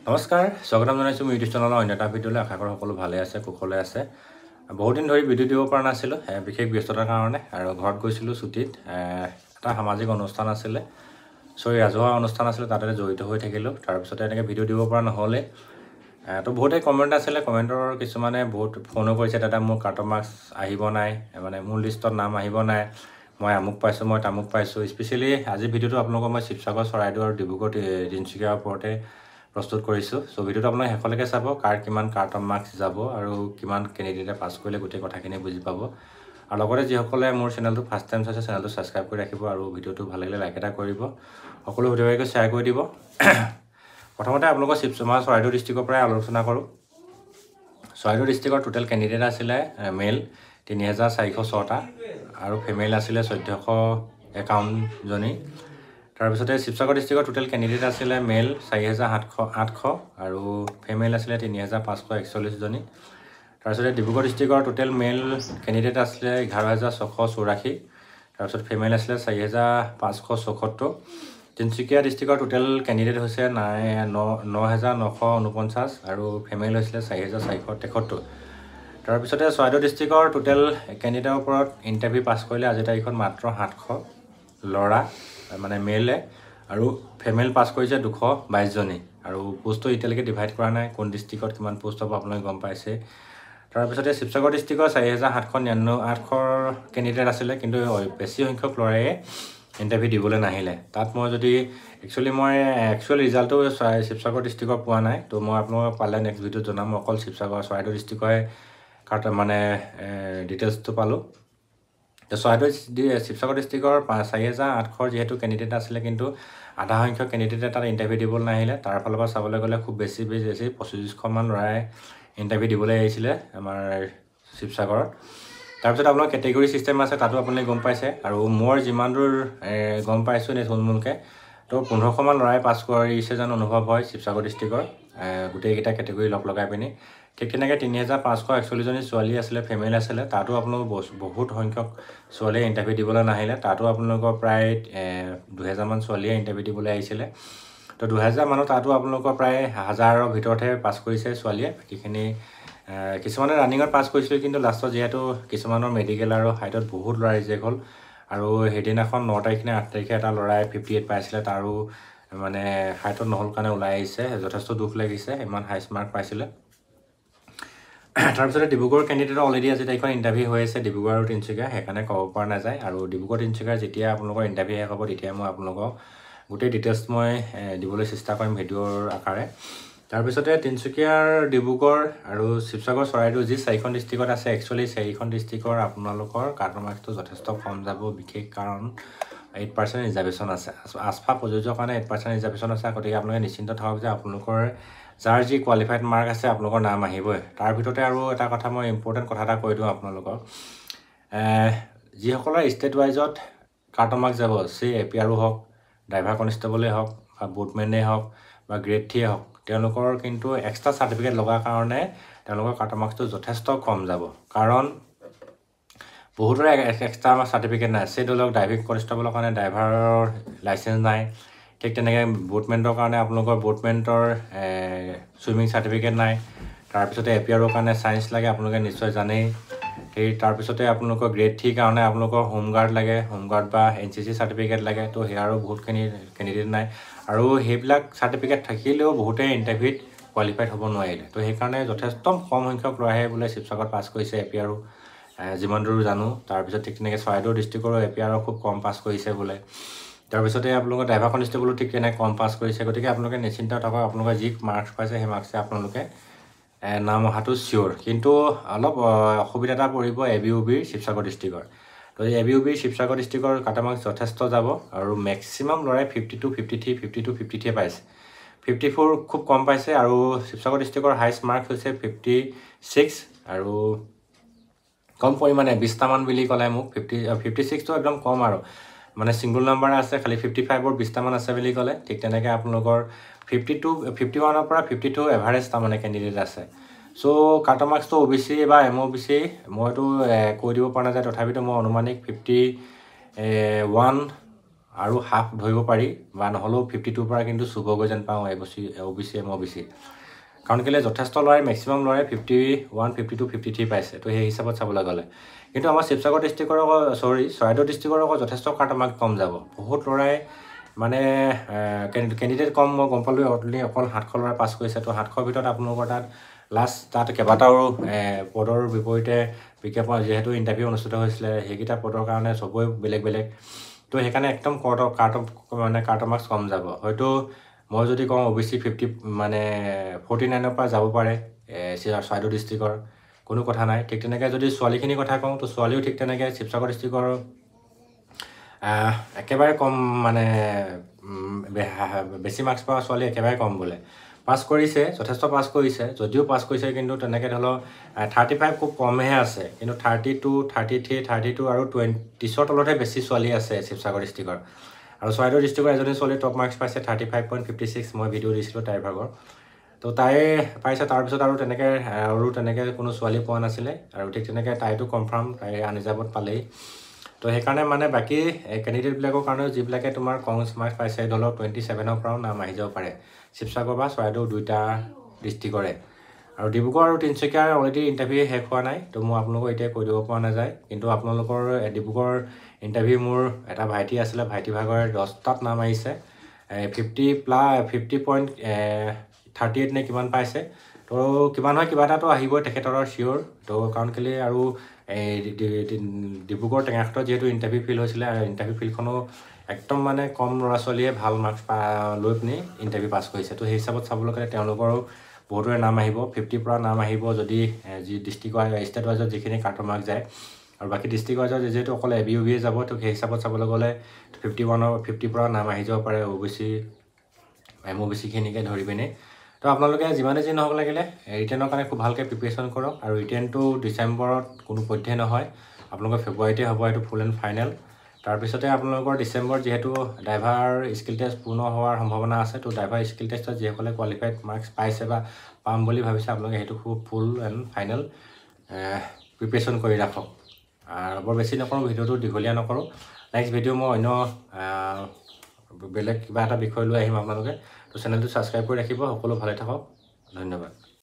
নমস্কাৰ স্বাগতম জনাইছোঁ মোৰ ইউটিউব চেনেলৰ অন্য এটা ভিডিঅ'লৈ আশা কৰোঁ সকলো ভালে আছে কুশলে আছে বহুত দিন ধৰি ভিডিঅ' দিব পৰা নাছিলোঁ বিশেষ ব্যস্ততাৰ কাৰণে আৰু ঘৰত গৈছিলোঁ ছুটিত এটা সামাজিক অনুষ্ঠান আছিলে ৰাজহুৱা অনুষ্ঠান আছিলে তাতে জড়িত হৈ থাকিলোঁ তাৰপিছতে এনেকৈ ভিডিঅ' দিব পৰা নহ'লে তো বহুতেই কমেণ্ট আছিলে কমেণ্টৰ কিছুমানে বহুত ফোনো কৰিছে দাদা মোৰ কাৰ্টন মাৰ্কছ আহিব নাই মানে মোৰ লিষ্টত নাম আহিব নাই মই আমুক পাইছোঁ মই তামুক পাইছোঁ স্পেচিয়েলি আজিৰ ভিডিঅ'টো আপোনালোকক মই শিৱসাগৰ চৰাইদেউ আৰু ডিব্ৰুগড় তিনিচুকীয়াৰ ওপৰতে প্ৰস্তুত কৰিছোঁ সো ভিডিঅ'টো আপোনালোকে শেষলৈকে চাব কাৰ কিমান কাৰ্টন মাৰ্কছ যাব আৰু কিমান কেণ্ডিডেটে পাছ কৰিলে গোটেই কথাখিনি বুজি পাব আৰু লগতে যিসকলে মোৰ চেনেলটো ফাৰ্ষ্ট টাইম চাইছে চেনেলটো ছাবস্ক্ৰাইব কৰি ৰাখিব আৰু ভিডিঅ'টো ভাল লাগিলে লাইক এটা কৰিব সকলো ভিডিঅ'কে শ্বেয়াৰ কৰি দিব প্ৰথমতে আপোনালোকৰ শিৱসাগৰ চৰাইদেউ ডিষ্ট্ৰিক্টৰ পৰাই আলোচনা কৰোঁ চৰাইদেউ ডিষ্ট্ৰিক্টৰ টোটেল কেণ্ডিডেট আছিলে মেল 3406টা আৰু ফিমেল আছিলে 1451জনী তাৰপিছতে শিৱসাগৰ ডিষ্ট্ৰিক্টৰ টোটেল কেণ্ডিডেট আছিলে মেল 4708 আৰু ফিমেল আছিলে 3541জনী তাৰপিছতে ডিব্ৰুগড় ডিষ্ট্ৰিক্টৰ টোটেল মেল কেণ্ডিডেট আছিলে 11684 তাৰপিছত ফিমেল আছিলে 4574 তিনিচুকীয়া ডিষ্ট্ৰিক্টৰ টোটেল কেণ্ডিডেট হৈছে 9949 আৰু ফিমেল হৈছিলে 4473 তাৰপিছতে চৰাইদেউ ডিষ্ট্ৰিক্টৰ টোটেল কেণ্ডিডেটৰ ওপৰত ইণ্টাৰভিউ পাছ কৰিলে আজিৰ তাৰিখত মাত্ৰ 700 ল'ৰা মানে মেলে আৰু ফিমেল পাছ কৰিছে 222জনী আৰু পোষ্টটো এতিয়ালৈকে ডিভাইড কৰা নাই কোন ডিষ্ট্ৰিক্টত কিমান পোষ্ট হ'ব আপোনালোকে গম পাইছে তাৰপিছতে শিৱসাগৰ ডিষ্ট্ৰিক্টৰ 4798 কেণ্ডিডেট আছিলে কিন্তু বেছি সংখ্যক ল'ৰাই ইণ্টাৰভিউ দিবলৈ নাহিলে তাত মই যদি একচুৱেল ৰিজাল্টটো শিৱসাগৰ ডিষ্ট্ৰিক্টৰ পোৱা নাই তো মই আপোনালোকক পালে নেক্সট ভিডিঅ'ত জনাম অকল চৰাইদেউ ডিষ্ট্ৰিক্টৰে মানে ডিটেইলছটো পালোঁ তো শিৱসাগৰ ডিষ্ট্ৰিক্টৰ 4800 যিহেতু কেণ্ডিডেট আছিলে কিন্তু আধা সংখ্যক কেণ্ডিডেটে তাত ইণ্টাৰভিউ দিবলৈ নাহিলে তাৰ ফালৰ পৰা চাবলৈ গ'লে খুব বেছি 2500মান ল'ৰাই ইণ্টাৰভিউ দিবলৈ আহিছিলে আমাৰ শিৱসাগৰত তাৰপিছত আপোনালোকৰ কেটেগৰী ছিষ্টেম আছে তাতো আপোনালোকে গম পাইছে আৰু মোৰ যিমান দূৰ গম পাইছোঁ থুলমূলকৈ তো 1500মান ল'ৰাই পাছ কৰিছে যেন অনুভৱ হয় শিৱসাগৰ ডিষ্ট্ৰিক্টৰ গোটেইকেইটা কেটেগৰী লগাই পিনি ঠিক তেনেকৈ 3541জনী ছোৱালী আছিলে ফিমেল আছিলে তাতো আপোনালোকৰ বহুত সংখ্যক ছোৱালীয়ে ইণ্টাৰভিউ দিবলৈ নাহিলে তাতো আপোনালোকৰ প্ৰায় 2000মান ছোৱালীয়ে ইণ্টাৰভিউ দিবলৈ আহিছিলে তো 2000 মানুহ তাতো আপোনালোকৰ প্ৰায় 1000ৰ ভিতৰতহে পাছ কৰিছে ছোৱালীয়ে বাকীখিনি কিছুমানে ৰানিঙত পাছ কৰিছিল কিন্তু লাষ্টত যিহেতু কিছুমানৰ মেডিকেল আৰু হাইটত বহুত ল'ৰা ৰিজেক্ট হ'ল আৰু সেইদিনাখন 9 তাৰিখ নে 8 তাৰিখে এটা ল'ৰাই 58 পাইছিলে তাৰো মানে হাইটত নহ'ল কাৰণে ওলাই আহিছে যথেষ্ট দুখ লাগিছে ইমান হাই মাৰ্ক পাইছিলে তাৰপিছতে ডিব্ৰুগড় কেণ্ডিডেটৰ অলৰেডি আজি তাৰিখত ইণ্টাৰভিউ হৈ আছে ডিব্ৰুগড় আৰু তিনিচুকীয়া সেইকাৰণে ক'ব পৰা নাযায় আৰু ডিব্ৰুগড় তিনিচুকীয়াৰ যেতিয়া আপোনালোকৰ ইণ্টাৰভিউ শেষ হ'ব তেতিয়া মই আপোনালোকক গোটেই ডিটেইলছ মই দিবলৈ চেষ্টা কৰিম ভিডিঅ'ৰ আকাৰে তাৰপিছতে তিনিচুকীয়াৰ ডিব্ৰুগড় আৰু শিৱসাগৰ চৰাইদেউ যি 4খন ডিষ্ট্ৰিক্টত আছে একচুৱেলি 4খন ডিষ্ট্ৰিক্টৰ আপোনালোকৰ কাৰ্টন মাৰ্কছটো যথেষ্ট কম যাব বিশেষ কাৰণ 8% ৰিজাৰ্ভেশ্যন আছে আছফা প্ৰযোজ্যৰ কাৰণে 8% ৰিজাৰ্ভেশ্যন আছে গতিকে আপোনালোকে নিশ্চিন্ত থাকক যে আপোনালোকৰ যাৰ যি কোৱালিফাইড মাৰ্ক আছে আপোনালোকৰ নাম আহিবই তাৰ ভিতৰতে আৰু এটা কথা মই ইম্পৰ্টেণ্ট কথা এটা কৈ দিওঁ আপোনালোকৰ যিসকলৰ ষ্টেট ৱাইজত কাৰ্টন মাৰ্কছ যাব APRও হওক ড্ৰাইভাৰ কনষ্টেবলেই হওক বা বুটমেনেই হওক বা গ্ৰেড 3 হওক তেওঁলোকৰ কিন্তু এক্সট্ৰা চাৰ্টিফিকেট লগাৰ কাৰণে তেওঁলোকৰ কাৰ্টন মাৰ্কছটো যথেষ্ট কম যাব কাৰণ বহুতৰে এক্সট্ৰা চাৰ্টিফিকেট নাই ধৰি লওক ড্ৰাইভিং কনষ্টেবলৰ কাৰণে ড্ৰাইভাৰৰ লাইচেঞ্চ নাই ঠিক তেনেকৈ বুটমেণ্টৰ কাৰণে আপোনালোকৰ বুটমেণ্টৰ ছুইমিং চাৰ্টিফিকেট নাই তাৰপিছতে APRৰ কাৰণে ছায়েন্স লাগে আপোনালোকে নিশ্চয় জানেই তাৰপিছতে আপোনালোকৰ গ্ৰেড 3 কাৰণে আপোনালোকৰ হোমগাৰ্ড লাগে হোমগাৰ্ড বা NCC চাৰ্টিফিকেট লাগে তো সেয়াৰো বহুতখিনি কেণ্ডিডেট নাই আৰু সেইবিলাক চাৰ্টিফিকেট থাকিলেও বহুতেই ইণ্টাৰভিউত কোৱালিফাইড হ'ব নোৱাৰিলে তো সেইকাৰণে যথেষ্ট কম সংখ্যক ল'ৰাইহে বোলে শিৱসাগৰত পাছ কৰিছে APRও যিমান দূৰ জানো তাৰপিছত ঠিক তেনেকৈ চৰাইদেউ ডিষ্ট্ৰিক্টৰো APRও খুব কম পাছ কৰিছে বোলে তাৰপিছতে আপোনালোকৰ ড্ৰাইভাৰ কনষ্টেবলো ঠিক তেনেকৈ কম পাছ কৰিছে গতিকে আপোনালোকে নিশ্চিন্ত থাকক আপোনালোকে যি মাৰ্কছ পাইছে সেই মাৰ্কছে আপোনালোকে নাম অহাটো চিয়'ৰ কিন্তু অলপ অসুবিধা এটা পৰিব ABUBৰ শিৱসাগৰ ডিষ্ট্ৰিক্টৰ তো ABUBৰ শিৱসাগৰ ডিষ্ট্ৰিক্টৰ কাৰ্টন মাৰ্কছ যথেষ্ট যাব আৰু মেক্সিমাম ল'ৰাই 52 53 পাইছে 54 খুব কম পাইছে আৰু শিৱসাগৰ ডিষ্ট্ৰিক্টৰ হাইষ্ট মাৰ্কছ হৈছে 56 আৰু কম পৰিমাণে 20টামান বুলি ক'লে মোক 56টো একদম কম আৰু মানে সিঙ্গল নাম্বাৰ আছে খালি 55ৰ 20টামান আছে বুলি ক'লে ঠিক তেনেকৈ আপোনালোকৰ 51ৰ পৰা 52 এভাৰেজ তাৰমানে কেণ্ডিডেট আছে সো কাৰ্টন মাৰ্কছটো OBC বা MOBC মইতো কৈ দিব পৰা নাযায় তথাপিতো মই অনুমানিক 51 আৰু হাফ ধৰিব পাৰি বা নহ'লেও 52 পৰা কিন্তু চুবগৈ যেন পাওঁ OBC MOBC কাৰণ কেলৈ যথেষ্ট ল'ৰাই মেক্সিমাম ল'ৰাই 51 52 53 পাইছে তো সেই হিচাপত চাবলৈ গ'লে কিন্তু আমাৰ শিৱসাগৰ ডিষ্ট্ৰিক্টৰ চৰাইদেউ ডিষ্ট্ৰিক্টৰ আকৌ যথেষ্ট কাট মাৰ্ক কম যাব বহুত ল'ৰাই মানে কেণ্ডিডেট কম মই গম পালোঁ অকল 700 ল'ৰাই পাছ কৰিছে তো 700 ভিতৰত আপোনালোকৰ তাত কেইবাটাও পদৰ বিপৰীতে বিজ্ঞাপন যিহেতু ইণ্টাৰভিউ অনুষ্ঠিত হৈছিলে সেইকেইটা পদৰ কাৰণে চবৰে বেলেগ বেলেগ তো সেইকাৰণে একদম কাৰ্ট মাৰ্কছ কম যাব হয়তো মই যদি কওঁ OBC 50 মানে 49 পৰা যাব পাৰে চৰাইদেউ ডিষ্ট্ৰিক্টৰ কোনো কথা নাই ঠিক তেনেকৈ যদি ছোৱালীখিনিৰ কথা কওঁ তো ছোৱালীও ঠিক তেনেকৈ শিৱসাগৰ ডিষ্ট্ৰিক্টৰ একেবাৰে কম মানে বেছি মাৰ্কছ পোৱা ছোৱালী একেবাৰে কম বোলে পাছ কৰিছে যথেষ্ট পাছ কৰিছে যদিও পাছ কৰিছে কিন্তু তেনেকৈ ধৰি লওক 35 খুব কমহে আছে কিন্তু 32 33 32 আৰু 20ৰ তলতহে বেছি ছোৱালী আছে শিৱসাগৰ ডিষ্ট্ৰিক্টৰ আৰু চৰাইদেউ ডিষ্ট্ৰিক্টৰ এজনী ছোৱালী টপ মাৰ্কছ পাইছে 35.56 মই ভিডিঅ' দিছিলোঁ তাইৰ ভাগৰ তো তাই পাইছে তাৰপিছত আৰু তেনেকৈ কোনো ছোৱালী পোৱা নাছিলে আৰু ঠিক তেনেকৈ তাইতো কনফাৰ্ম তাই আনৰিজাৰ্ভত পালেই তো সেইকাৰণে মানে বাকী কেণ্ডিডেটবিলাকৰ কাৰণেও যিবিলাকে তোমাৰ কম মাৰ্কছ পাইছে ধৰি লওক 27ৰ পৰাও নাম আহি যাব পাৰে শিৱসাগৰ বা চৰাইদেউ দুইটা ডিষ্ট্ৰিক্টৰে আৰু ডিব্ৰুগড় আৰু তিনিচুকীয়াৰ অলৰেডি ইণ্টাৰভিউ শেষ হোৱা নাই তো মই আপোনালোকক এতিয়া কৈ দিব পৰা নাযায় কিন্তু আপোনালোকৰ ডিব্ৰুগড়ৰ ইণ্টাৰভিউ মোৰ এটা ভাইটি আছিলে ভাইটি ভাগৰ 10টাত নাম আহিছে 50.38 নে কিমান পাইছে তো কিমান হয় কিবা এটাতো আহিবই তেখেতৰ চিয়'ৰ তো কাৰণ কেলৈ আৰু ডিব্ৰুগড় টেঙাখাটত যিহেতু ইণ্টাৰভিউ ফিল্ড হৈছিলে আৰু ইণ্টাৰভিউ ফিল্ডখনো একদম মানে কম ল'ৰা ছোৱালীয়ে ভাল মাৰ্কছ লৈ পিনি ইণ্টাৰভিউ পাছ কৰিছে তো সেই হিচাপত চাবলৈ গ'লে তেওঁলোকৰো বহুতৰে নাম আহিব 50 পৰা নাম আহিব যদি যি ডিষ্ট্ৰিক্ট ষ্টেট ৱাইজত যিখিনি কাটৰ মাৰ্ক যায় আৰু বাকী ডিষ্ট্ৰিক্ট ৱাইজত যিহেতু অকল ABUB যাব তো সেই হিচাপত চাবলৈ গ'লে 50 পৰা নাম আহি যাব পাৰে OBC MOBCখিনিকে ধৰি পিনি তো আপোনালোকে যিমানে যি নহওক লাগিলে ৰিটেনৰ কাৰণে খুব ভালকৈ প্ৰিপেৰেশ্যন কৰক আৰু ৰিটেনটো ডিচেম্বৰত কোনো পধ্যে নহয় আপোনালোকৰ ফেব্ৰুৱাৰীতে হ'ব এইটো ফুল এণ্ড ফাইনেল তাৰপিছতে আপোনালোকৰ ডিচেম্বৰত যিহেতু ড্ৰাইভাৰ স্কিল টেষ্ট পূৰ্ণ হোৱাৰ সম্ভাৱনা আছে তো ড্ৰাইভাৰ স্কিল টেষ্টত যিসকলে কোৱালিফাইড মাৰ্কছ পাইছে বা পাম বুলি ভাবিছে আপোনালোকে সেইটো খুব ফুল এণ্ড ফাইনেল প্ৰিপেৰেশ্যন কৰি ৰাখক আৰু বৰ বেছি নকৰোঁ ভিডিঅ'টো দীঘলীয়া নকৰোঁ নেক্সট ভিডিঅ' মই অন্য বেলেগ কিবা এটা বিষয় লৈ আহিম আপোনালোকে তো চেনেলটো ছাবস্ক্ৰাইব কৰি ৰাখিব সকলো ভালে থাকক ধন্যবাদ